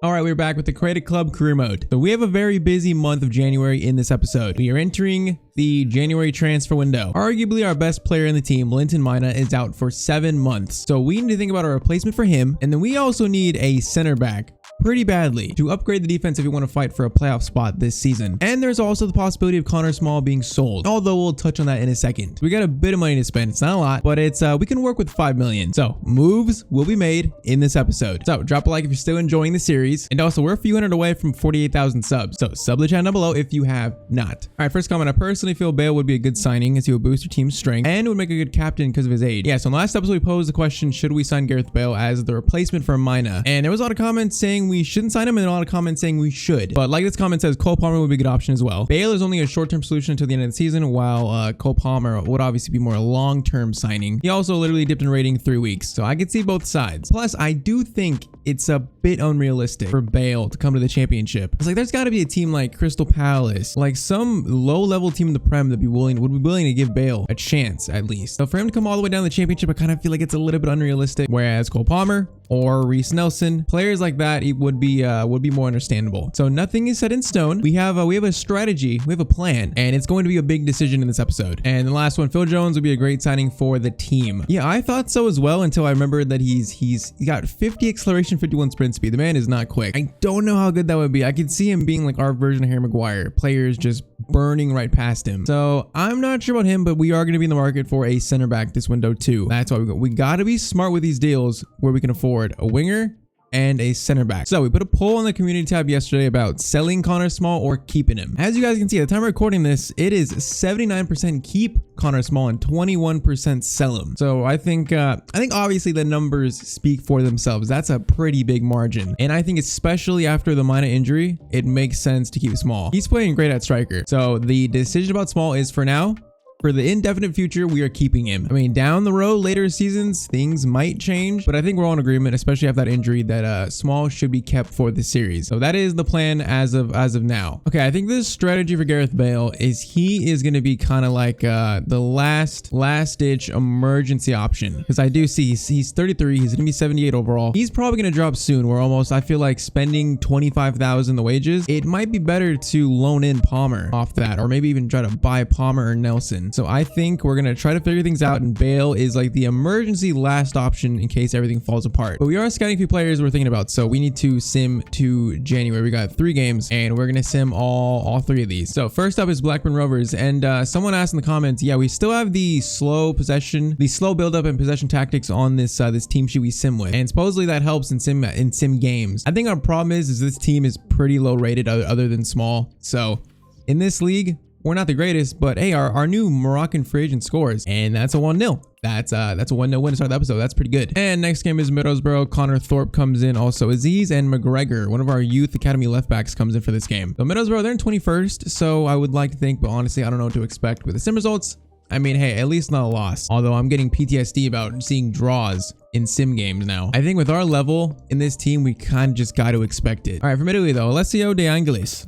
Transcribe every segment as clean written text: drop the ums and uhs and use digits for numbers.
All right, we're back with the Creative Club career mode. So we have a very busy month of January in this episode. We are entering the January transfer window. Arguably our best player in the team, Linton Mina, is out for 7 months. So we need to think about a replacement for him. And then we also need a center back pretty badly to upgrade the defense if we want to fight for a playoff spot this season. And there's also the possibility of Connor Small being sold, although we'll touch on that in a second. We got a bit of money to spend. It's not a lot, but it's we can work with 5 million. So moves will be made in this episode. So drop a like if you're still enjoying the series. And also we're a few hundred away from 48,000 subs. So sub the channel down below if you have not. All right, first comment. I personally feel Bale would be a good signing as he would boost your team's strength and would make a good captain because of his age. Yeah, so in the last episode we posed the question, should we sign Gareth Bale as the replacement for Mina? And there was a lot of comments saying we shouldn't sign him and a lot of comments saying we should. But like this comment says, Cole Palmer would be a good option as well. Bale is only a short-term solution until the end of the season, while Cole Palmer would obviously be more a long-term signing. He also literally dipped in rating 3 weeks, so I could see both sides. Plus, I do think it's a bit unrealistic for Bale to come to the championship. It's like there's got to be a team like Crystal Palace, like some low-level team in the Prem that would be willing to give Bale a chance at least. So for him to come all the way down to the championship, I kind of feel like it's a little bit unrealistic. Whereas Cole Palmer or Reece Nelson, players like that, it would be more understandable. So nothing is set in stone. We have a strategy, we have a plan, and it's going to be a big decision in this episode. And the last one, Phil Jones would be a great signing for the team. Yeah, I thought so as well until I remembered that he's got 50 acceleration, 51 sprint speed. The man is not quick. I don't know how good that would be. I could see him being like our version of Harry Maguire, players just burning right past him. So I'm not sure about him, but we are going to be in the market for a center back this window too. That's why we got to be smart with these deals where we can afford a winger and a center back. So we put a poll on the community tab yesterday about selling Connor Small or keeping him. As you guys can see, at the time of recording this, it is 79% keep Connor Small and 21% sell him. So I think obviously the numbers speak for themselves. That's a pretty big margin. And I think especially after the Mina injury, it makes sense to keep Small. He's playing great at striker. So the decision about Small is for now, for the indefinite future, we are keeping him. I mean, down the road, later seasons, things might change, but I think we're all in agreement, especially after that injury, that Small should be kept for the series. So that is the plan as of now. Okay, I think this strategy for Gareth Bale is he is going to be kind of like the last ditch emergency option, because I do see he's 33, he's going to be 78 overall. He's probably going to drop soon. We're almost, I feel like spending 25,000 the wages. It might be better to loan in Palmer off that, or maybe even try to buy Palmer or Nelson. So I think we're going to try to figure things out, and Bale is like the emergency last option in case everything falls apart. But we are scouting a few players we're thinking about. So we need to sim to January. We got 3 games and we're going to sim all 3 of these. So first up is Blackburn Rovers. And someone asked in the comments, yeah, we still have the slow possession, the slow build up and possession tactics on this team sheet we sim with. And supposedly that helps in sim games. I think our problem is this team is pretty low rated other than Small. So in this league, we're not the greatest, but hey, our new Moroccan free agent scores, and that's a 1-0. That's a 1-0 win to start the episode. That's pretty good. And next game is Middlesbrough. Connor Thorpe comes in. Also Aziz and McGregor, one of our youth academy left backs, comes in for this game. So Middlesbrough, they're in 21st, so I would like to think, but honestly, I don't know what to expect with the sim results. I mean, hey, at least not a loss. Although I'm getting PTSD about seeing draws in sim games now. I think with our level in this team, we kind of just got to expect it. All right, from Italy though, Alessio De Angelis.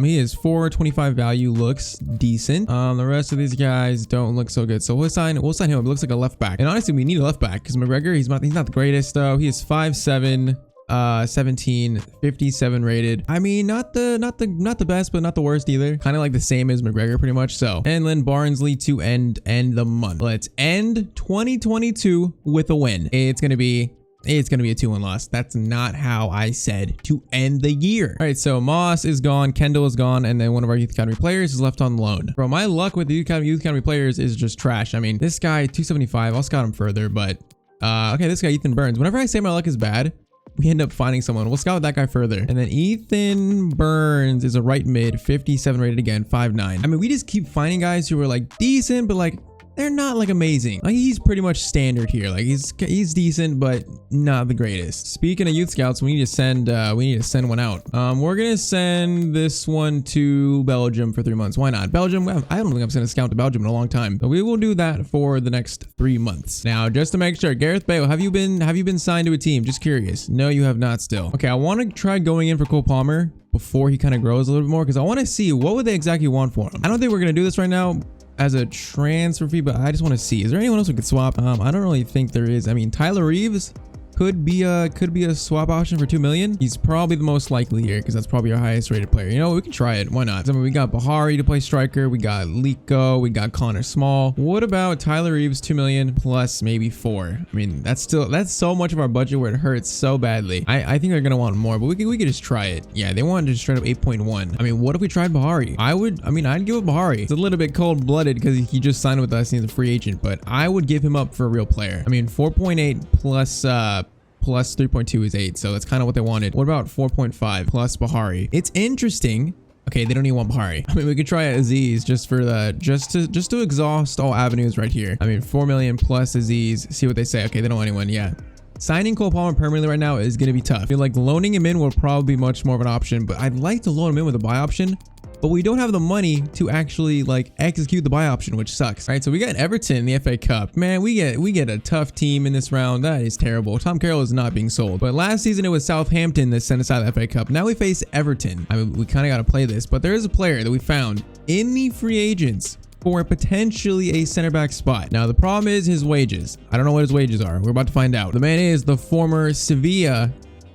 He is 425 value, looks decent. The rest of these guys don't look so good. So we'll sign him. It looks like a left back. And honestly, we need a left back because McGregor, he's not the greatest though. He is 5'7", 17, 57 rated. I mean, not the best, but not the worst either. Kind of like the same as McGregor pretty much. So, and Lynn Barnsley to end the month. Let's end 2022 with a win. It's gonna be a 2-1 loss. That's not how I said to end the year. All right, so Moss is gone, Kendall is gone, and then one of our youth academy players is left on loan. Bro, my luck with the youth academy players is just trash. I mean, this guy 275, I'll scout him further, but okay, this guy Ethan Burns. Whenever I say my luck is bad, we end up finding someone. We'll scout that guy further. And then Ethan Burns is a right mid, 57 rated again, 5'9". I mean, we just keep finding guys who are like decent, but like they're not like amazing. Like he's pretty much standard here. Like he's decent, but not the greatest. Speaking of youth scouts, we need to send one out. We're gonna send this one to Belgium for 3 months. Why not? Belgium. I don't think I'm gonna scout to Belgium in a long time, but we will do that for the next 3 months. Now, just to make sure, Gareth Bale, have you been signed to a team? Just curious. No, you have not still. Okay, I want to try going in for Cole Palmer before he kind of grows a little bit more, because I want to see what would they exactly want for him. I don't think we're gonna do this right now as a transfer fee, but I just want to see, is there anyone else we could swap? I don't really think there is. I mean, Tyler Reeves could be a swap option for 2 million. He's probably the most likely here because that's probably our highest rated player. You know, we can try it. Why not? I mean, we got Bahari to play striker. We got Liko. We got Connor Small. What about Tyler Reeves, 2 million plus maybe 4? I mean, that's so much of our budget where it hurts so badly. I think they're gonna want more, but we could just try it. Yeah, they wanted to straight up 8.1. I mean, what if we tried Bahari? I'd give it Bahari. It's a little bit cold-blooded because he just signed with us and he's a free agent, but I would give him up for a real player. I mean, 4.8 plus 3.2 is 8, so that's kind of what they wanted. What about 4.5 plus Bahari? It's interesting. Okay, they don't even want Bahari. I mean, we could try Aziz just for the just to exhaust all avenues right here. I mean, 4 million plus Aziz. See what they say. Okay, they don't want anyone. Yeah. Signing Cole Palmer permanently right now is going to be tough. I feel like loaning him in will probably be much more of an option, but I'd like to loan him in with a buy option. But we don't have the money to actually like execute the buy option, which sucks. All right, so we got Everton in the FA Cup. Man, we get a tough team in this round. That is terrible. Tom Carroll is not being sold. But last season it was Southampton that sent us out of the FA Cup. Now we face Everton. I mean, we kind of got to play this, but there is a player that we found in the free agents for potentially a center back spot. Now the problem is his wages. I don't know what his wages are. We're about to find out. The man is the former Sevilla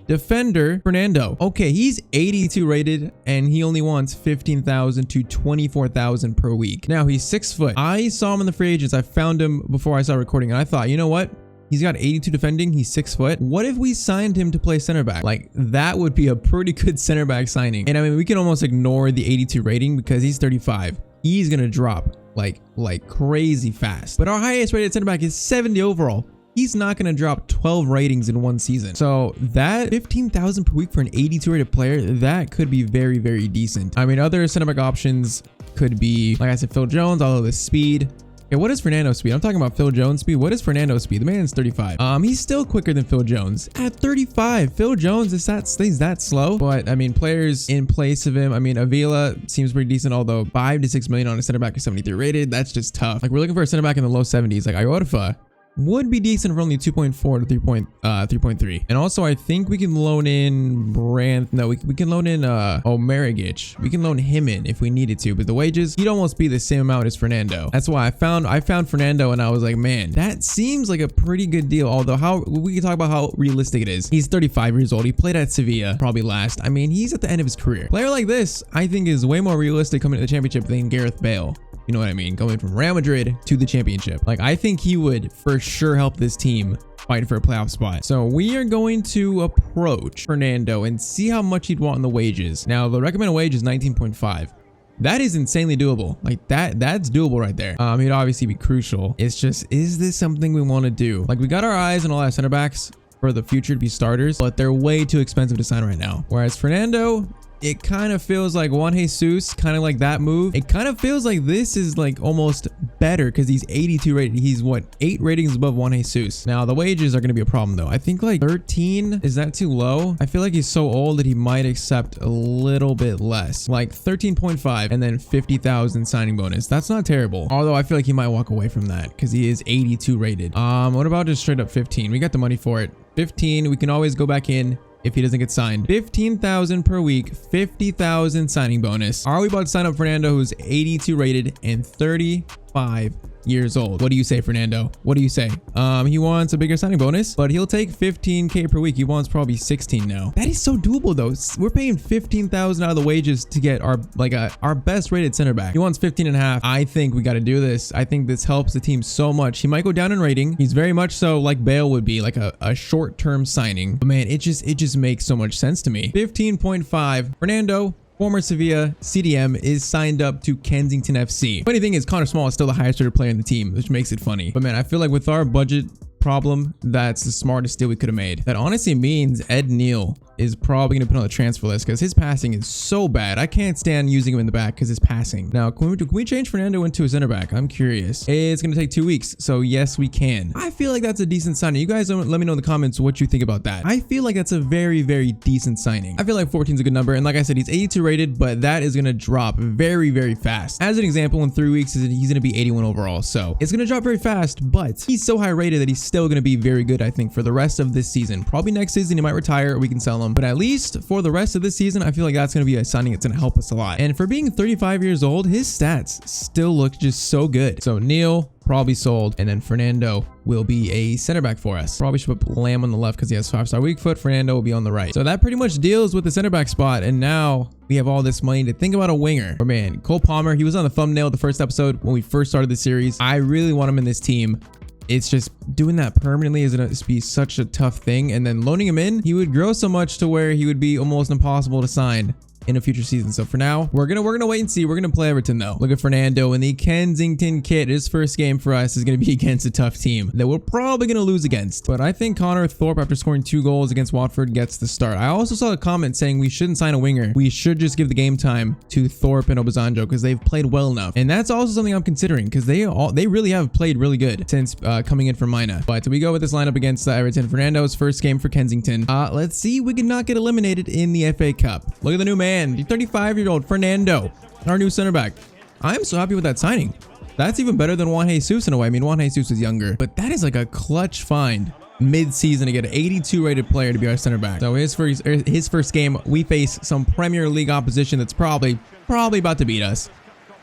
defender Fernando. Okay, he's 82 rated and he only wants 15,000 to 24,000 per week. Now he's 6 foot. I saw him in the free agents. I found him before I started recording and I thought, you know what? He's got 82 defending. He's 6 foot. What if we signed him to play center back? Like, that would be a pretty good center back signing. And I mean, we can almost ignore the 82 rating because he's 35. He's gonna drop like crazy fast. But our highest rated center back is 70 overall. He's not going to drop 12 ratings in one season. So that 15,000 per week for an 82 rated player, that could be very, very decent. I mean, other center back options could be, like I said, Phil Jones, although the speed. Okay, what is Fernando's speed? I'm talking about Phil Jones' speed. What is Fernando's speed? The man's 35. He's still quicker than Phil Jones. At 35, Phil Jones is that slow. But I mean, players in place of him. I mean, Avila seems pretty decent, although 5 to 6 million on a center back is 73 rated. That's just tough. Like, we're looking for a center back in the low 70s. Like Iorfa would be decent for only 2.4 to 3.3. And also, I think we can loan in we can loan in Omerigic. We can loan him in if we needed to, but the wages, he'd almost be the same amount as Fernando. That's why I found Fernando and I was like, man, that seems like a pretty good deal. Although we can talk about how realistic it is. He's 35 years old. He played at Sevilla, probably last. I mean, he's at the end of his career. Player like this, I think, is way more realistic coming to the championship than Gareth Bale. You know what I mean? Going from Real Madrid to the championship. Like, I think he would for sure help this team fight for a playoff spot. So we are going to approach Fernando and see how much he'd want in the wages. Now, the recommended wage is 19.5. That is insanely doable. Like, that's doable right there. He'd obviously be crucial. It's just, is this something we want to do? Like, we got our eyes on all our center backs for the future to be starters, but they're way too expensive to sign right now. Whereas Fernando, it kind of feels like Juan Jesus, kind of like that move. It kind of feels like this is like almost better because he's 82 rated. He's what, 8 ratings above Juan Jesus. Now the wages are going to be a problem though. I think like 13, is that too low? I feel like he's so old that he might accept a little bit less, like 13.5 and then 50,000 signing bonus. That's not terrible. Although I feel like he might walk away from that because he is 82 rated. What about just straight up 15? We got the money for it. 15, we can always go back in if he doesn't get signed. 15,000 per week, 50,000 signing bonus. Are we about to sign up Fernando, who's 82 rated and 35 years old? What do you say, Fernando? What do you say? He wants a bigger signing bonus, but he'll take 15K per week. He wants probably 16 now. That is so doable though. We're paying 15,000 out of the wages to get our best rated center back. He wants 15.5. I think we got to do this. I think this helps the team so much. He might go down in rating. He's very much so like Bale would be, like a short-term signing. But man, it just makes so much sense to me. 15.5. Fernando, former Sevilla CDM, is signed up to Kensington FC. Funny thing is, Connor Small is still the highest rated player in the team, which makes it funny. But man, I feel like with our budget problem, that's the smartest deal we could have made. That honestly means Ed Neal is probably going to put on the transfer list because his passing is so bad. I can't stand using him in the back because his passing. Now, can we change Fernando into a center back? I'm curious. It's going to take 2 weeks. So yes, we can. I feel like that's a decent signing. You guys let me know in the comments what you think about that. I feel like that's a very, very decent signing. I feel like 14 is a good number. And like I said, he's 82 rated, but that is going to drop very, very fast. As an example, in 3 weeks, he's going to be 81 overall. So it's going to drop very fast, but he's so high rated that he's still going to be very good, I think, for the rest of this season. Probably next season, he might retire or we can sell him. Fulham. But at least for the rest of this season, I feel like that's going to be a signing that's going to help us a lot. And for being 35 years old, his stats still look just so good. So Neil probably sold, and then Fernando will be a center back for us. Probably should put Lamb on the left because he has 5-star weak foot. Fernando will be on the right. So that pretty much deals with the center back spot. And now we have all this money to think about a winger. But man, Cole Palmer, he was on the thumbnail of the first episode when we first started the series. I really want him in this team. It's just doing that permanently is going to be such a tough thing. And then loaning him in, he would grow so much to where he would be almost impossible to sign in a future season. So for now, we're gonna wait and see. We're gonna play Everton though. Look at Fernando in the Kensington kit. His first game for us is gonna be against a tough team that we're probably gonna lose against. But I think Connor Thorpe, after scoring 2 goals against Watford, gets the start. I also saw a comment saying we shouldn't sign a winger. We should just give the game time to Thorpe and Obasanjo because they've played well enough. And that's also something I'm considering because they really have played really good since coming in from Mina. But we go with this lineup against Everton. Fernando's first game for Kensington. Let's see if we can not get eliminated in the FA Cup. Look at the new man. The 35-year-old Fernando, our new center back. I'm so happy with that signing. That's even better than Juan Jesus in a way. I mean, Juan Jesus is younger, but that is like a clutch find mid-season to get an 82 rated player to be our center back. So his first game, we face some Premier League opposition that's probably about to beat us.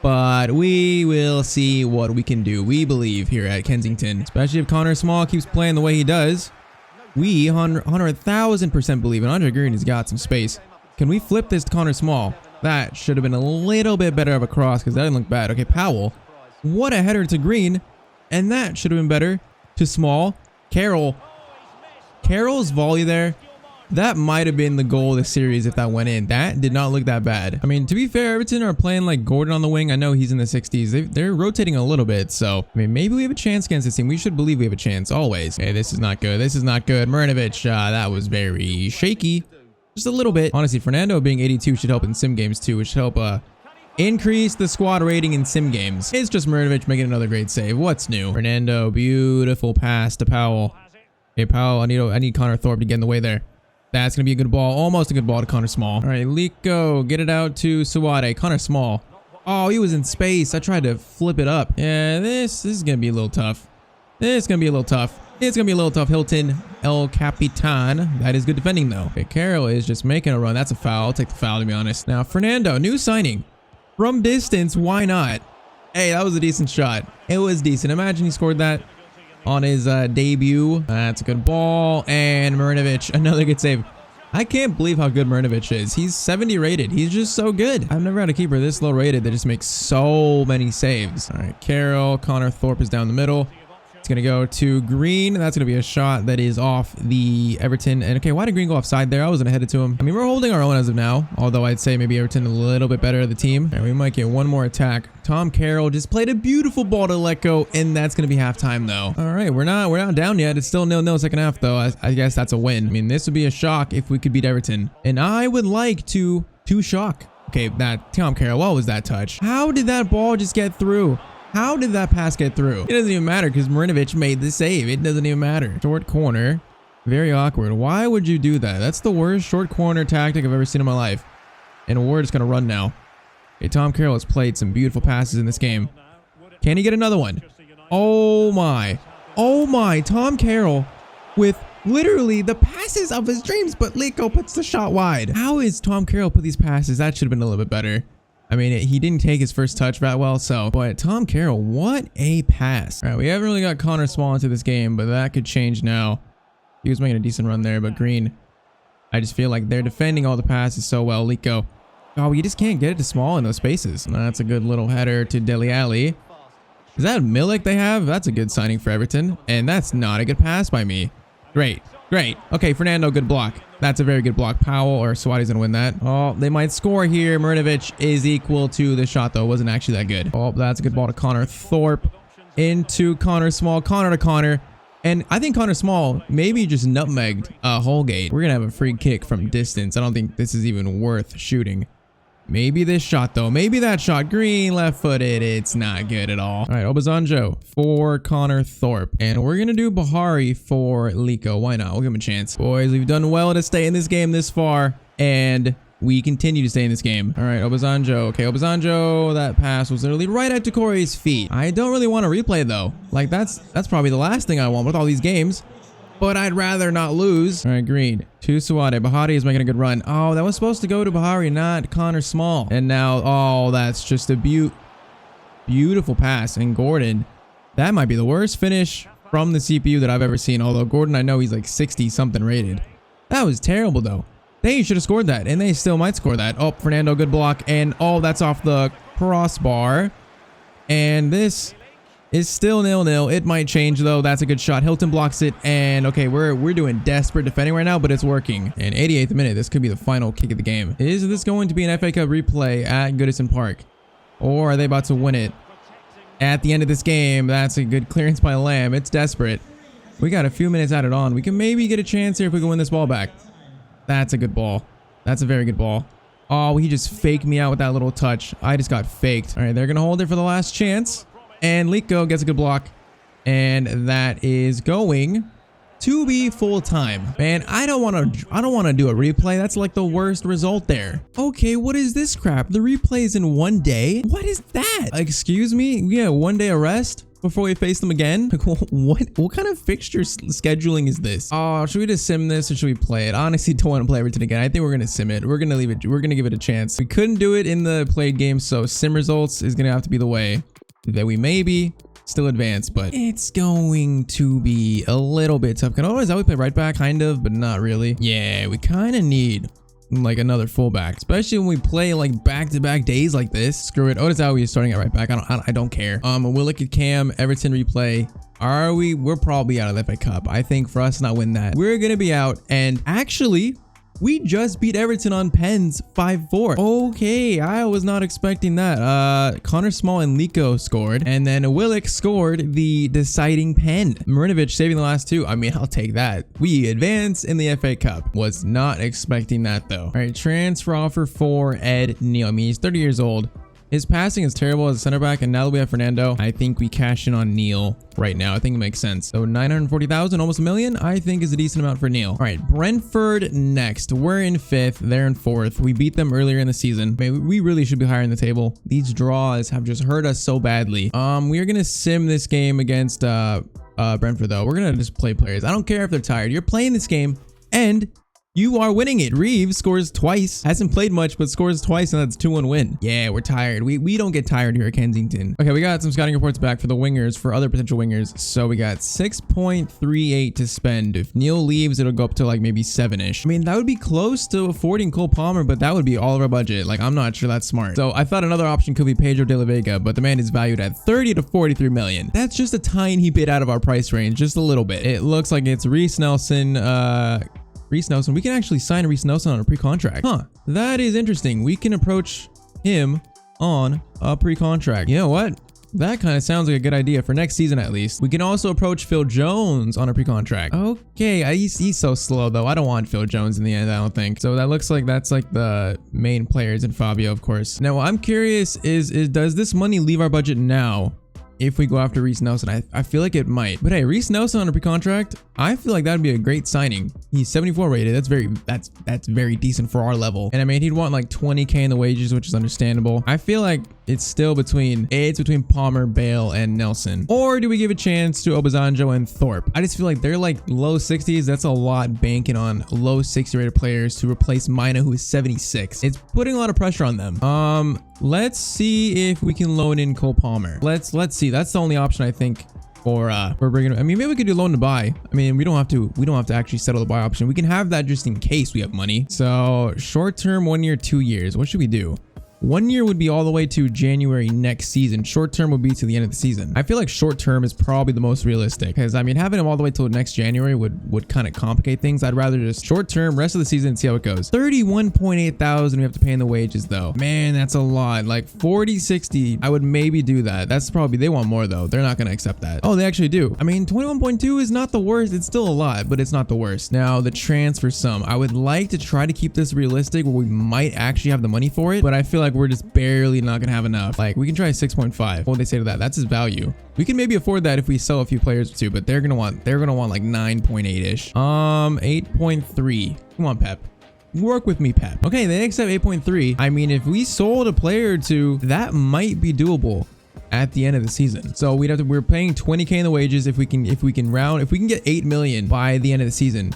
But we will see what we can do. We believe here at Kensington, especially if Connor Small keeps playing the way he does. We 100,000% believe, and Andre Green has got some space. Can we flip this to Connor Small? That should have been a little bit better of a cross because that didn't look bad. Okay, Powell. What a header to Green. And that should have been better to Small. Carroll's volley there. That might have been the goal of the series if that went in. That did not look that bad. I mean, to be fair, Everton are playing like Gordon on the wing. I know he's in the 60s. They're rotating a little bit. So, I mean, maybe we have a chance against this team. We should believe we have a chance always. Okay, this is not good. This is not good. Mrnjavich, that was very shaky. Just a little bit. Honestly, Fernando being 82 should help in sim games too, which should help increase the squad rating in sim games. It's just Mrnjavich making another great save. What's new? Fernando, beautiful pass to Powell. Okay, Powell, I need Connor Thorpe to get in the way there. That's going to be a good ball. Almost a good ball to Connor Small. All right, Lico, get it out to Suwade. Connor Small. Oh, he was in space. I tried to flip it up. Yeah, this is going to be a little tough. It's going to be a little tough. It's going to be a little tough. Hilton, El Capitan. That is good defending, though. Okay, Carroll is just making a run. That's a foul. I'll take the foul, to be honest. Now, Fernando, new signing. From distance, why not? Hey, that was a decent shot. It was decent. Imagine he scored that on his debut. That's a good ball. And Mrnjavich, another good save. I can't believe how good Mrnjavich is. He's 70 rated. He's just so good. I've never had a keeper this low rated that just makes so many saves. All right, Carroll. Connor Thorpe is down the middle. It's going to go to Green. That's going to be a shot that is off the Everton. And okay, why did Green go offside there? I wasn't headed to him. I mean, we're holding our own as of now, although I'd say maybe Everton a little bit better at the team. And we might get one more attack. Tom Carroll just played a beautiful ball to let go, and that's going to be halftime though. All right, we're not down yet. It's still 0-0 second half though. I guess that's a win. I mean, this would be a shock if we could beat Everton. And I would like to shock. Okay, that Tom Carroll, what was that touch? How did that ball just get through? How did that pass get through? It doesn't even matter because Mrnjavich made the save. It doesn't even matter. Short corner. Very awkward. Why would you do that? That's the worst short corner tactic I've ever seen in my life. And we're just going to run now. Okay, Tom Carroll has played some beautiful passes in this game. Can he get another one? Oh my. Oh my. Tom Carroll with literally the passes of his dreams, but Lico puts the shot wide. How is Tom Carroll put these passes? That should have been a little bit better. I mean, he didn't take his first touch that well, so. But Tom Carroll, what a pass. All right, we haven't really got Connor Small into this game, but that could change now. He was making a decent run there, but Green, I just feel like they're defending all the passes so well. Lico. Oh, we just can't get it to Small in those spaces. That's a good little header to Dele Alli. Is that Milik they have? That's a good signing for Everton. And that's not a good pass by me. Great. Great. Okay, Fernando, good block. That's a very good block. Powell or Suwade's gonna win that. Oh, they might score here. Mrnjavich is equal to the shot, though. It wasn't actually that good. Oh, that's a good ball to Connor Thorpe. Into Connor Small. Connor to Connor. And I think Connor Small maybe just nutmegged Holgate. We're gonna have a free kick from distance. I don't think this is even worth shooting. Maybe this shot, though. Maybe that shot. Green, left-footed. It's not good at all. All right, Obasanjo for Connor Thorpe. And we're going to do Bahari for Lico. Why not? We'll give him a chance. Boys, we've done well to stay in this game this far. And we continue to stay in this game. All right, Obasanjo. Okay, Obasanjo. That pass was literally right at Decore's feet. I don't really want to replay, though. Like, that's probably the last thing I want with all these games. but I'd rather not lose. All right, green. To Suade. Bahari is making a good run. Oh, that was supposed to go to Bahari, not Connor Small. And now, oh, that's just a beautiful pass. And Gordon, that might be the worst finish from the CPU that I've ever seen. Although Gordon, I know he's like 60 something rated. That was terrible though. They should have scored that, and they still might score that. Oh, Fernando, good block. And oh, that's off the crossbar. And this is still 0-0. It might change though. That's a good shot. Hilton blocks it. And okay, we're doing desperate defending right now, but it's working. And 88th minute, this could be the final kick of the game. Is this going to be an FA Cup replay at Goodison Park? Or are they about to win it at the end of this game? That's a good clearance by Lamb. It's desperate. We got a few minutes added on. We can maybe get a chance here if we can win this ball back. That's a good ball. That's a very good ball. Oh, he just faked me out with that little touch. I just got faked. All right, they're going to hold it for the last chance. And Liko gets a good block. And that is going to be full time. Man, I don't want to do a replay. That's like the worst result there. Okay, what is this crap? The replay is in 1 day? What is that? Excuse me? Yeah, 1 day arrest before we face them again? Like, what kind of fixture scheduling is this? Oh, should we just sim this or should we play it? Honestly, don't want to play Everton again. I think we're gonna sim it. We're gonna leave it. We're gonna give it a chance. We couldn't do it in the played game, so sim results is gonna have to be the way that we maybe still advance, but it's going to be a little bit tough. Otherwise, I would play right back, kind of, but not really. Yeah, we kind of need like another fullback, especially when we play like back-to-back days like this. Screw it. Otis is starting at right back. I don't care. We'll look at Cam, Everton replay. Are we? We're probably out of the FA Cup. I think for us to not win that, we're gonna be out. And actually, we just beat Everton on pens 5-4. Okay, I was not expecting that. Connor Small and Liko scored, and then Willick scored the deciding pen. Marinovic saving the last two. I mean, I'll take that. We advance in the FA Cup. Was not expecting that though. All right, transfer offer for Ed Neal. I mean, he's 30 years old. His passing is terrible as a center back, and now that we have Fernando, I think we cash in on Neal right now. I think it makes sense. So 940,000, almost $1 million, I think is a decent amount for Neal. All right, Brentford next. We're in 5th, they're in 4th. We beat them earlier in the season. Maybe we really should be higher in the table. These draws have just hurt us so badly. We are gonna sim this game against Brentford though. We're gonna just play players. I don't care if they're tired. You're playing this game and you are winning it. Reeves scores twice. Hasn't played much, but scores twice, and that's 2-1 win. Yeah, we're tired. We don't get tired here at Kensington. Okay, we got some scouting reports back for the wingers, for other potential wingers. So we got 6.38 to spend. If Neal leaves, it'll go up to like maybe 7-ish. I mean, that would be close to affording Cole Palmer, but that would be all of our budget. Like, I'm not sure that's smart. So I thought another option could be Pedro de la Vega, but the man is valued at 30 to 43 million. That's just a tiny bit out of our price range, just a little bit. It looks like it's Reece Nelson, Reece Nelson. We can actually sign Reece Nelson on a pre-contract. Huh. That is interesting. We can approach him on a pre-contract. You know what? That kind of sounds like a good idea for next season at least. We can also approach Phil Jones on a pre-contract. Okay, he's so slow though. I don't want Phil Jones in the end, I don't think. So that looks like that's like the main players, and Fabio, of course. Now, what I'm curious is does this money leave our budget now? If we go after Reece Nelson, I feel like it might. But hey, Reece Nelson on a pre-contract, I feel like that'd be a great signing. He's 74 rated. That's very decent for our level. And I mean, he'd want like 20K in the wages, which is understandable. I feel like it's still between Palmer, Bale, and Nelson. Or do we give a chance to Obasanjo and Thorpe? I just feel like they're like low 60s. That's a lot banking on low 60 rated players to replace Mina, who is 76. It's putting a lot of pressure on them. Let's see if we can loan in Cole Palmer. Let's see. That's the only option I think for bringing. I mean, maybe we could do loan to buy. I mean, we don't have to actually settle the buy option. We can have that just in case we have money. So short term, 1 year, 2 years. What should we do? 1 year would be all the way to January next season. Short term would be to the end of the season. I feel like short term is probably the most realistic, because I mean, having him all the way till next January would kind of complicate things. I'd rather just short term, rest of the season, and see how it goes. 31.8 thousand we have to pay in the wages though. Man, that's a lot. Like 40, 60, I would maybe do that. That's probably, they want more though. They're not going to accept that. Oh, they actually do. I mean, 21.2 is not the worst. It's still a lot, but it's not the worst. Now the transfer sum, I would like to try to keep this realistic where we might actually have the money for it, but I feel like we're just barely not gonna have enough. Like, we can try 6.5. What would they say to that? That's his value. We can maybe afford that if we sell a few players too, but they're gonna want like 9.8-ish. 8.3. Come on, Pep. Work with me, Pep. Okay, they accept 8.3. I mean, if we sold a player or two, that might be doable at the end of the season. So we're paying 20K in the wages if we can get 8 million by the end of the season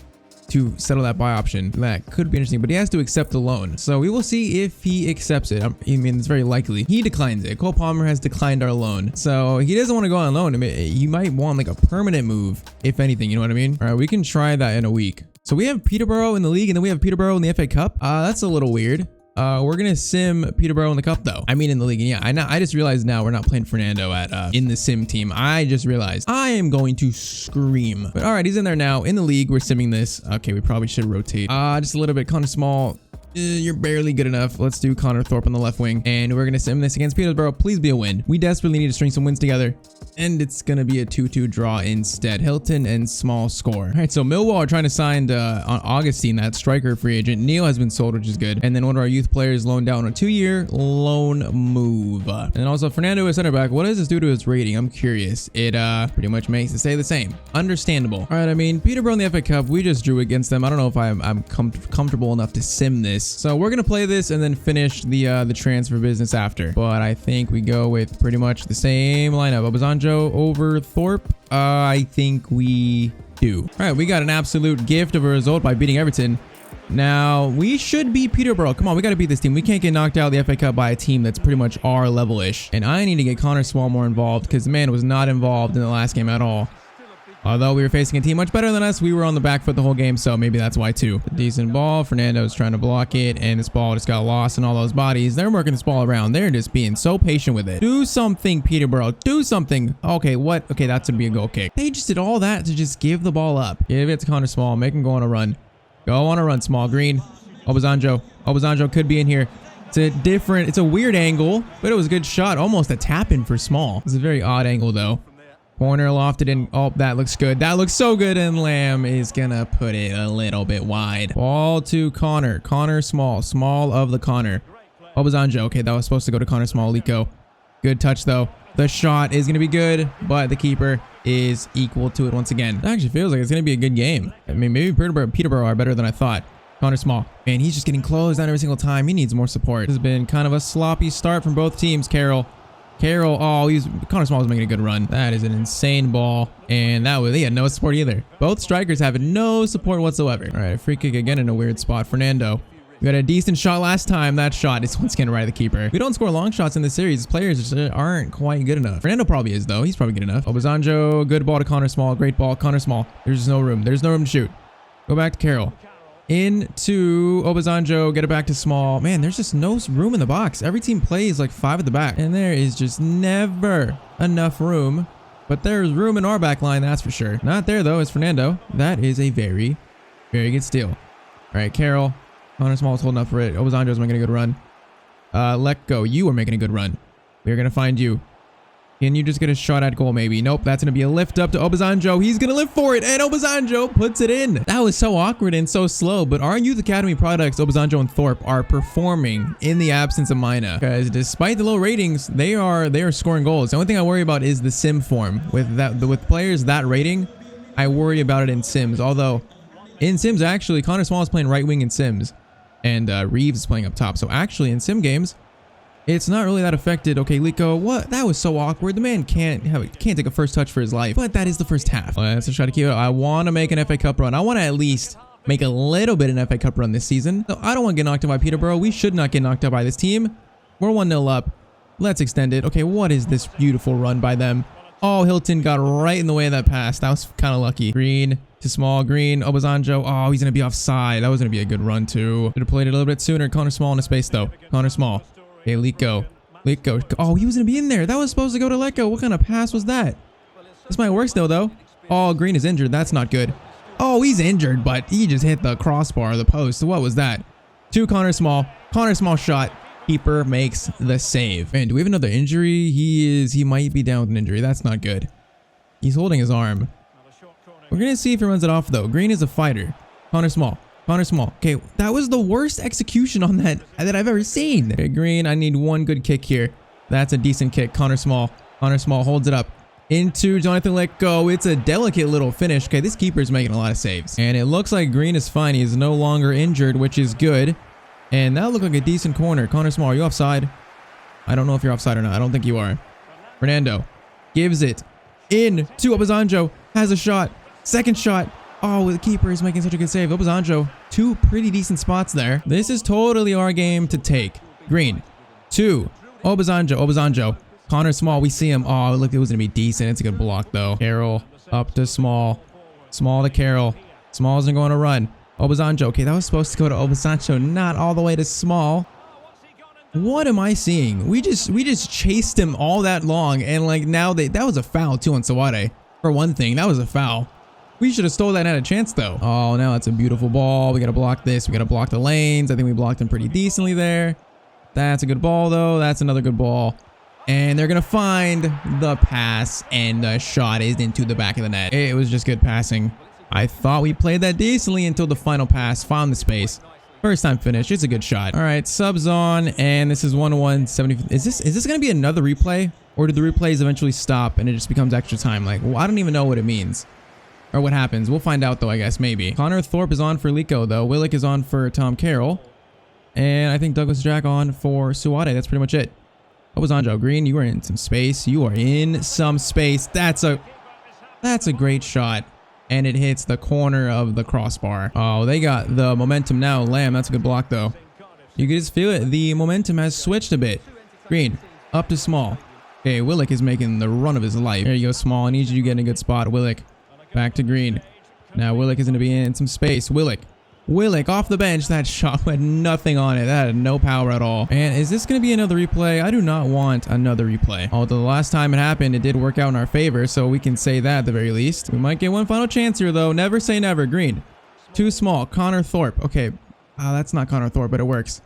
to settle that buy option. That could be interesting, but he has to accept the loan. So we will see if he accepts it. I mean, it's very likely he declines it. Cole Palmer has declined our loan. So he doesn't want to go on loan. I mean, he might want like a permanent move, if anything, you know what I mean? All right, we can try that in a week. So we have Peterborough in the league, and then we have Peterborough in the FA Cup. That's a little weird. We're gonna sim Peterborough in the cup though. I mean in the league. And yeah, I just realized now we're not playing Fernando at in the sim team. I just realized I am going to scream. But all right, he's in there now. In the league, we're simming this. Okay, we probably should rotate. Just a little bit. Connor Small. You're barely good enough. Let's do Connor Thorpe on the left wing. And we're gonna sim this against Peterborough. Please be a win. We desperately need to string some wins together. And it's gonna be a 2-2 draw instead. Hilton and Small score. All right, so Millwall are trying to sign on Augustine, that striker free agent. Neil has been sold, which is good. And then one of our youth players loaned out on a 2-year loan move. And then also Fernando is center back. What does this do to his rating? I'm curious. It pretty much makes it stay the same. Understandable. All right, I mean, Peterborough in the FA Cup, we just drew against them. I don't know if I'm comfortable enough to sim this. So we're gonna play this and then finish the transfer business after. But I think we go with pretty much the same lineup. Obasanjo over Thorpe. I think we do. All right, we got an absolute gift of a result by beating Everton. Now we should beat Peterborough. Come on, we got to beat this team. We can't get knocked out of the FA Cup by a team that's pretty much our level-ish. And I need to get Connor Small more involved because the man was not involved in the last game at all. Although we were facing a team much better than us, we were on the back foot the whole game, so maybe that's why too. A decent ball. Fernando's trying to block it, and this ball just got lost in all those bodies. They're working this ball around. They're just being so patient with it. Do something, Peterborough. Do something. Okay, what? Okay, that's gonna be a goal kick. They just did all that to just give the ball up. Give it to Connor Small. Make him go on a run. Go on a run, Small. Green. Obasanjo. Obasanjo could be in here. It's a weird angle, but it was a good shot. Almost a tap in for Small. It's a very odd angle though. Corner lofted in. Oh, that looks good. That looks so good. And Lamb is going to put it a little bit wide. Ball to Connor. Connor Small. Small of the Connor. Obasanjo. Okay, that was supposed to go to Connor Small. Lico. Good touch, though. The shot is going to be good, but the keeper is equal to it once again. It actually feels like it's going to be a good game. I mean, maybe Peterborough are better than I thought. Connor Small. Man, he's just getting closed down every single time. He needs more support. This has been kind of a sloppy start from both teams. Carroll, oh, Connor Small was making a good run. That is an insane ball. And he had no support either. Both strikers have no support whatsoever. All right, free kick again in a weird spot. Fernando. We got a decent shot last time. That shot is once again right at the keeper. We don't score long shots in this series. Players just aren't quite good enough. Fernando probably is, though. He's probably good enough. Obasanjo, good ball to Connor Small. Great ball. Connor Small. There's no room. There's no room to shoot. Go back to Carroll. Into Obasanjo, get it back to Small. Man, there's just no room in the box. Every team plays like 5 at the back, and there is just never enough room. But there's room in our back line, that's for sure. Not there, though, is Fernando. That is a very, very good steal. All right, Carroll. Connor Small's holding up for it. Obasanjo's making a good run. Let go. You are making a good run. We're going to find you. Can you just get a shot at goal maybe? Nope, that's going to be a lift up to Obasanjo. He's going to lift for it, and Obasanjo puts it in. That was so awkward and so slow, but our Youth Academy products, Obasanjo and Thorpe, are performing in the absence of Mina. Because despite the low ratings, they are scoring goals. The only thing I worry about is the sim form. With players that rating, I worry about it in sims. Although, in sims, actually, Connor Small is playing right wing in sims, and Reeves is playing up top. So actually, in sim games, it's not really that affected. Okay, Lico, what? That was so awkward. The man can't take a first touch for his life. But that is the first half. Let's try to keep it. I want to make an FA Cup run. I want to at least make a little bit an FA Cup run this season. So I don't want to get knocked out by Peterborough. We should not get knocked out by this team. We're 1-0 up. Let's extend it. Okay, what is this beautiful run by them? Oh, Hilton got right in the way of that pass. That was kind of lucky. Green to Small. Green. Obasanjo. Oh, he's going to be offside. That was going to be a good run, too. Should have played it a little bit sooner. Connor Small in a space, though. Connor Small. Okay, Lico. Oh, he was going to be in there. That was supposed to go to Lico. What kind of pass was that? This might work still, though. Oh, Green is injured. That's not good. Oh, he's injured, but he just hit the crossbar, the post. So what was that? To Connor Small. Connor Small shot. Keeper makes the save. Man, do we have another injury? He might be down with an injury. That's not good. He's holding his arm. We're going to see if he runs it off, though. Green is a fighter. Connor Small. Connor Small. Okay, that was the worst execution on that I've ever seen. Okay, Green, I need one good kick here. That's a decent kick. Connor Small. Connor Small holds it up. Into Jonathan Let Go. It's a delicate little finish. Okay, this keeper's making a lot of saves. And it looks like Green is fine. He is no longer injured, which is good. And that looked like a decent corner. Connor Small, are you offside? I don't know if you're offside or not. I don't think you are. Fernando gives it in to Obasanjo. Has a shot. Second shot. Oh, the keeper is making such a good save. Obasanjo, 2 pretty decent spots there. This is totally our game to take. Green, 2. Obasanjo. Connor Small, we see him. Oh, look, it was going to be decent. It's a good block, though. Carroll up to Small. Small to Carroll. Small isn't going to run. Obasanjo. Okay, that was supposed to go to Obasanjo, not all the way to Small. What am I seeing? We just chased him all that long, and like now that was a foul too on Sawade. For one thing, that was a foul. We should have stole that and had a chance though. Oh, now it's a beautiful ball. We got to block this. We got to block the lanes. I think we blocked him pretty decently there. That's a good ball though. That's another good ball. And they're going to find the pass, and the shot is into the back of the net. It was just good passing. I thought we played that decently until the final pass found the space. First time finish. It's a good shot. All right, subs on, and this is 1-1, 70. Is this going to be another replay, or do the replays eventually stop and it just becomes extra time? Like, well, I don't even know what it means. Or what happens. We'll find out though, I guess, maybe. Connor Thorpe is on for Lico though. Willick is on for Tom Carroll. And I think Douglas Jack on for Suwade. That's pretty much it. Obasanjo, Green, you are in some space. You are in some space. That's a great shot. And it hits the corner of the crossbar. Oh, they got the momentum now. Lamb, that's a good block though. You can just feel it. The momentum has switched a bit. Green, up to Small. Okay, Willick is making the run of his life. There you go, Small. I need you to get in a good spot, Willick. Back to Green. Now Willick is going to be in some space. Willick off the bench. That shot had nothing on it. That had no power at all. And is this going to be another replay? I do not want another replay. Although the last time it happened, it did work out in our favor, so we can say that at the very least. We might get one final chance here, though. Never say never. Green. Too small. Connor Thorpe. Okay. That's not Connor Thorpe, but it works.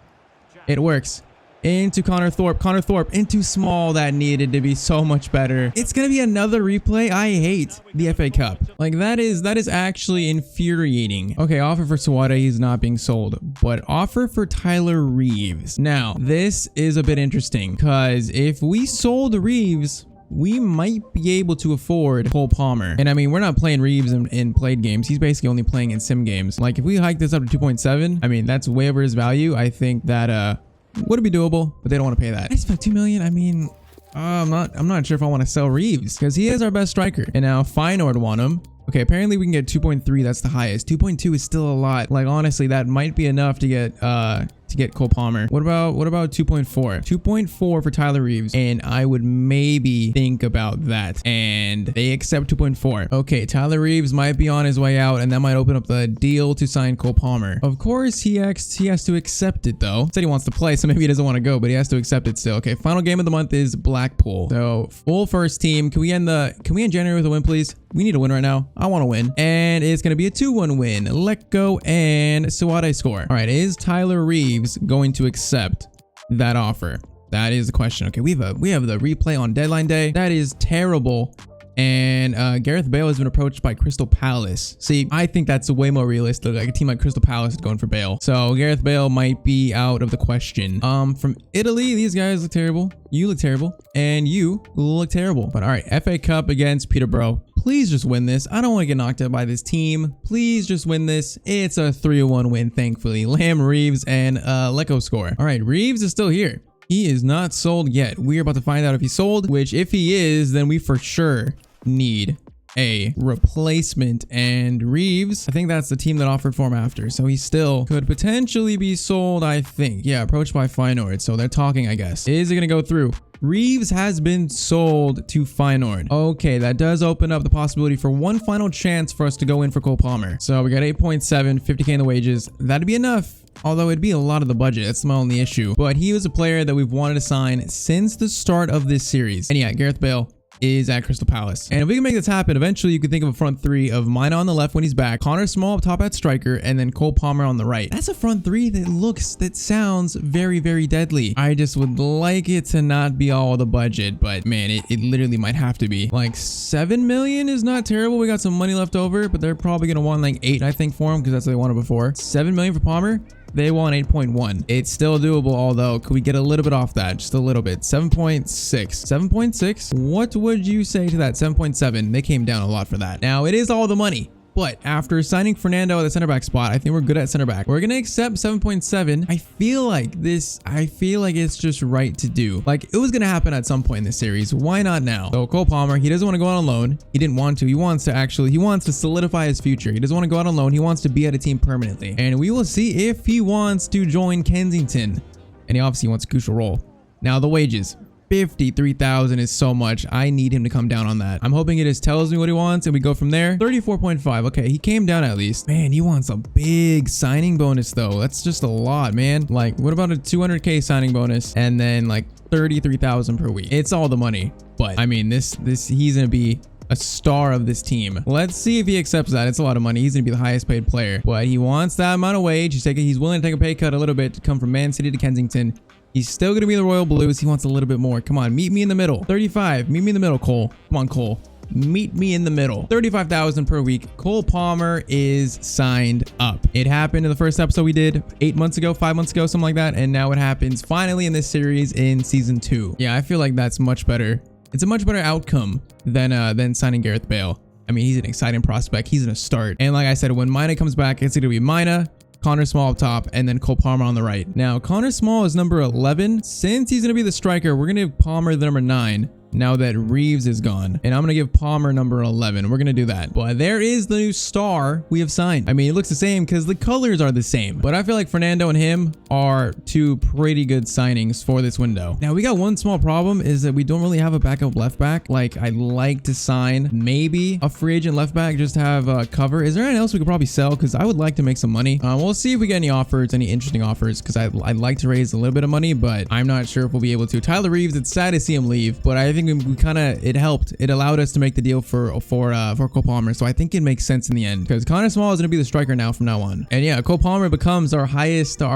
It works. Into Connor Thorpe into Small. That needed to be so much better. It's gonna be another replay. I hate the FA Cup. Like that is actually infuriating. Okay, offer for Suwade, he's not being sold, but offer for Tyler Reeves. Now this is a bit interesting because if we sold Reeves, we might be able to afford Cole Palmer. And I mean, we're not playing Reeves in played games. He's basically only playing in sim games. Like if we hike this up to 2.7, I mean, that's way over his value. I think that would be doable, but they don't want to pay that. I spent 2 million. I mean, I'm not sure if I want to sell Reeves because he is our best striker. And now Feyenoord want him. Okay, apparently we can get 2.3. That's the highest. 2.2 is still a lot. Like honestly, that might be enough to get Cole Palmer. What about 2.4? 2.4 for Tyler Reeves, and I would maybe think about that. And they accept 2.4. Okay, Tyler Reeves might be on his way out, and that might open up the deal to sign Cole Palmer. Of course, he has to accept it though. Said he wants to play, so maybe he doesn't want to go, but he has to accept it still. Okay, final game of the month is Blackpool. So full first team. Can we end January with a win, please? We need a win right now. I want to win. And it's going to be a 2-1 win. Let go and Suwade score. All right, is Tyler Reeves going to accept that offer? That is the question. Okay, we have the replay on deadline day. That is terrible. And Gareth Bale has been approached by Crystal Palace. See, I think that's way more realistic. Like a team like Crystal Palace is going for Bale. So Gareth Bale might be out of the question. From Italy, these guys look terrible. You look terrible. And you look terrible. But all right, FA Cup against Peterborough. Please just win this. I don't want to get knocked out by this team. Please just win this. It's a 3-1 win, thankfully. Lamb, Reeves, and Lecco score. All right, Reeves is still here. He is not sold yet. We're about to find out if he's sold, which if he is, then we for sure need a replacement. And Reeves, I think that's the team that offered for him after. So he still could potentially be sold, I think. Yeah, approached by Feyenoord. So they're talking, I guess. Is it going to go through? Reeves has been sold to Feyenoord. Okay, that does open up the possibility for one final chance for us to go in for Cole Palmer. So we got 8.7, 50K in the wages. That'd be enough. Although it'd be a lot of the budget. That's my only issue. But he was a player that we've wanted to sign since the start of this series. And yeah, Gareth Bale is at Crystal Palace. And if we can make this happen, eventually you could think of a front three of Mina on the left when he's back, Connor Small up top at striker, and then Cole Palmer on the right. That's a front three that sounds very, very deadly. I just would like it to not be all the budget, but man, it literally might have to be. Like 7 million is not terrible. We got some money left over, but they're probably going to want like 8, I think, for him because that's what they wanted before. 7 million for Palmer. They want 8.1. It's still doable, although could we get a little bit off that? Just a little bit. 7.6. 7.6? What would you say to that? 7.7. They came down a lot for that. Now, it is all the money. But after signing Fernando at the center back spot, I think we're good at center back. We're going to accept 7.7. I feel like it's just right to do. Like, it was going to happen at some point in this series. Why not now? So Cole Palmer, he doesn't want to go out on loan. He didn't want to. He wants to solidify his future. He doesn't want to go out on loan. He wants to be at a team permanently. And we will see if he wants to join Kensington. And he obviously wants a crucial role. Now, the wages. 53,000 is so much. I need him to come down on that. I'm hoping it just tells me what he wants and we go from there. 34.5. Okay, he came down at least. Man, he wants a big signing bonus though. That's just a lot, man. Like, what about a 200k signing bonus and then like 33,000 per week? It's all the money. But I mean, he's gonna be a star of this team. Let's see if he accepts that. It's a lot of money. He's gonna be the highest paid player, but he wants that amount of wage. He's willing to take a pay cut a little bit to come from Man City to Kensington. He's still going to be the Royal Blues. He wants a little bit more. Come on, meet me in the middle. 35. Meet me in the middle, Cole. Come on, Cole. Meet me in the middle. 35,000 per week. Cole Palmer is signed up. It happened in the first episode we did 5 months ago, something like that. And now it happens finally in this series in season 2. Yeah, I feel like that's much better. It's a much better outcome than signing Gareth Bale. I mean, he's an exciting prospect. He's going to start. And like I said, when Mina comes back, it's going to be Mina, Connor Small up top, and then Cole Palmer on the right. Now, Connor Small is number 11. Since he's going to be the striker, we're going to give Palmer the number 9. Now that Reeves is gone, and I'm gonna give Palmer number 11. We're gonna do that. But there is the new star we have signed. I mean, it looks the same because the colors are the same, but I feel like Fernando and him are two pretty good signings for this window. Now, we got one small problem is that we don't really have a backup left back. Like, I'd like to sign maybe a free agent left back just to have cover. Is there anything else we could probably sell? Because I would like to make some money. We'll see if we get any offers, any interesting offers, because I'd like to raise a little bit of money, but I'm not sure if we'll be able to. Tyler Reeves, it's sad to see him leave, but I think we kind of, it helped. It allowed us to make the deal for Cole Palmer. So I think it makes sense in the end because Connor Small is going to be the striker now from now on. And yeah, Cole Palmer becomes our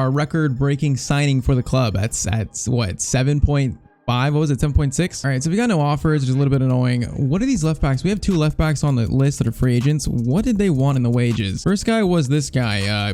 record-breaking signing for the club. That's what, 7.5? What was it, 7.6? All right, so we got no offers, which is a little bit annoying. What are these left backs? We have 2 left backs on the list that are free agents. What did they want in the wages? First guy was this guy,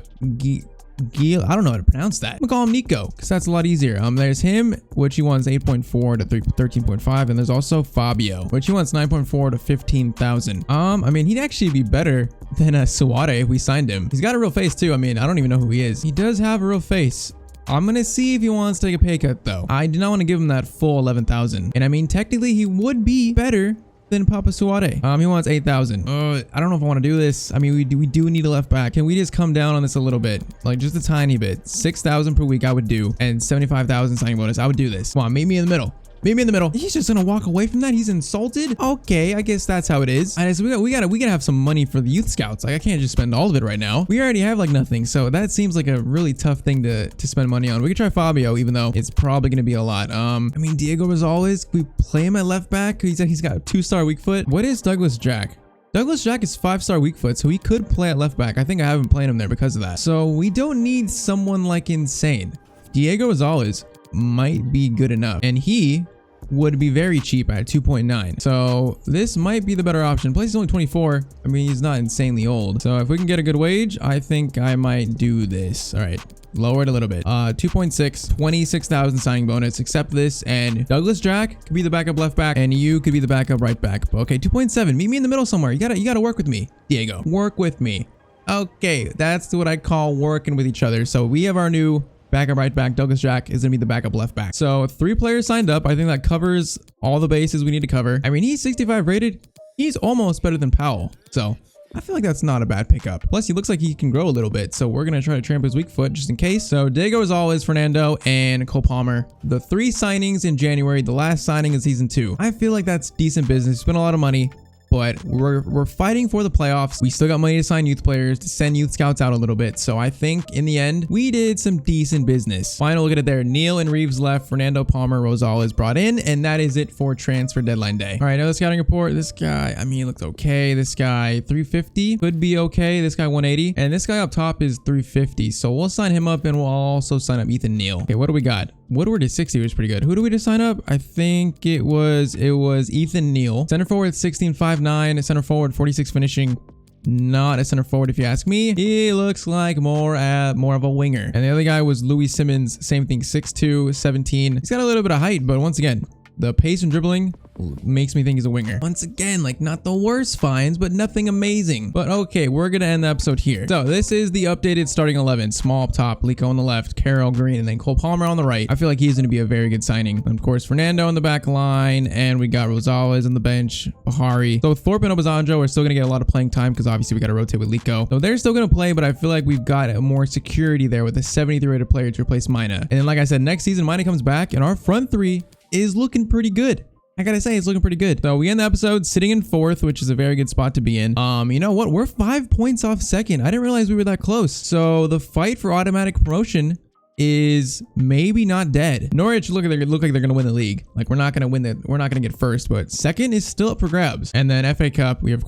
I don't know how to pronounce that. I'm gonna call him Nico because that's a lot easier. There's him, which he wants 8.4 to 13.5, and there's also Fabio, which he wants 9.4 to 15,000. I mean, he'd actually be better than Suade if we signed him. He's got a real face too. I mean, I don't even know who he is. He does have a real face. I'm gonna see if he wants to take a pay cut though. I do not want to give him that full 11,000. And I mean, technically, he would be better than Papa Suade. He wants 8,000. I don't know if I want to do this. I mean, we do need a left back. Can we just come down on this a little bit? Like just a tiny bit. 6,000 per week I would do, and 75,000 signing bonus. I would do this. Come on, meet me in the middle. Meet me in the middle. He's just gonna walk away from that. He's insulted. Okay, I guess that's how it is. And so we gotta have some money for the youth scouts. Like I can't just spend all of it right now. We already have like nothing, so that seems like a really tough thing to spend money on. We could try Fabio, even though it's probably gonna be a lot. I mean, Diego Rosales, we play him at left back. He's got a 2-star weak foot. What is Douglas Jack? Douglas Jack is 5-star weak foot, so he could play at left back. I think I haven't played him there because of that. So we don't need someone like insane. Diego Rosales might be good enough, and he would be very cheap at 2.9. So this might be the better option. Plus he's only 24. I mean, he's not insanely old. So if we can get a good wage, I think I might do this. All right, lower it a little bit. 2.6, 26,000 signing bonus. Accept this, and Douglas Jack could be the backup left back, and you could be the backup right back. Okay, 2.7. Meet me in the middle somewhere. You gotta work with me, Diego. Work with me. Okay, that's what I call working with each other. So we have our new backup right back. Douglas Jack is gonna be the backup left back. So 3 players signed up. I think that covers all the bases we need to cover. I mean, he's 65 rated. He's almost better than Powell. So I feel like that's not a bad pickup. Plus, he looks like he can grow a little bit. So we're gonna try to tramp his weak foot just in case. So Diego Rosales, Fernando, and Cole Palmer. The 3 signings in January. The last signing in season 2. I feel like that's decent business. Spent a lot of money, but we're fighting for the playoffs. We still got money to sign youth players, to send youth scouts out a little bit. So I think in the end, we did some decent business. Final look at it there. Neal and Reeves left. Fernando, Palmer, Rosales brought in. And that is it for transfer deadline day. All right, another scouting report. This guy, I mean, he looks okay. This guy, 350. Could be okay. This guy, 180. And this guy up top is 350. So we'll sign him up, and we'll also sign up Ethan Neal. Okay, what do we got? Woodward is 60, was pretty good. Who do we just sign up? I think it was Ethan Neal. Center forward 16.59, center forward 46 finishing. Not a center forward if you ask me. He looks like more of a winger. And the other guy was Louis Simmons, same thing, 6'2", 17. He's got a little bit of height, but once again, The pace and dribbling makes me think he's a winger. Once again, like not the worst finds, but nothing amazing. But okay, we're gonna end the episode here. So this is the updated starting 11. Small up top, Lico on the left, Carroll Green, and then Cole Palmer on the right. I feel like he's gonna be a very good signing. And of course, Fernando on the back line, and we got Rosales on the bench, Bahari. So Thorpe and Obasanjo are still gonna get a lot of playing time because obviously we gotta rotate with Lico. So they're still gonna play, but I feel like we've got more security there with a 73 rated player to replace Mina. And then like I said, next season Mina comes back and our front three is looking pretty good. I gotta say, it's looking pretty good. So we end the episode sitting in 4th, which is a very good spot to be in. You know what? We're 5 points off 2nd. I didn't realize we were that close. So the fight for automatic promotion is maybe not dead. Norwich look like they're gonna win the league. Like we're not gonna get 1st, but 2nd is still up for grabs. And then FA Cup, we have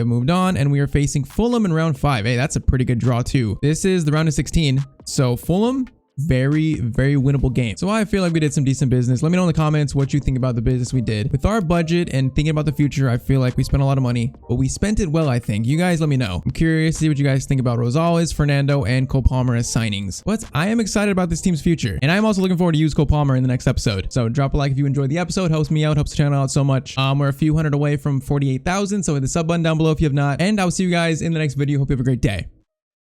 moved on and we are facing Fulham in round 5. Hey, that's a pretty good draw too. This is the round of 16. So Fulham, very winnable game. So I feel like we did some decent business. Let me know in the comments what you think about the business we did. With our budget and thinking about the future, I feel like we spent a lot of money, but we spent it well, I think. You guys let me know. I'm curious to see what you guys think about Rosales, Fernando, and Cole Palmer as signings. But I am excited about this team's future, and I'm also looking forward to use Cole Palmer in the next episode. So drop a like if you enjoyed the episode. Helps me out, helps the channel out so much. We're a few hundred away from 48,000, so hit the sub button down below if you have not, and I'll see you guys in the next video. Hope you have a great day.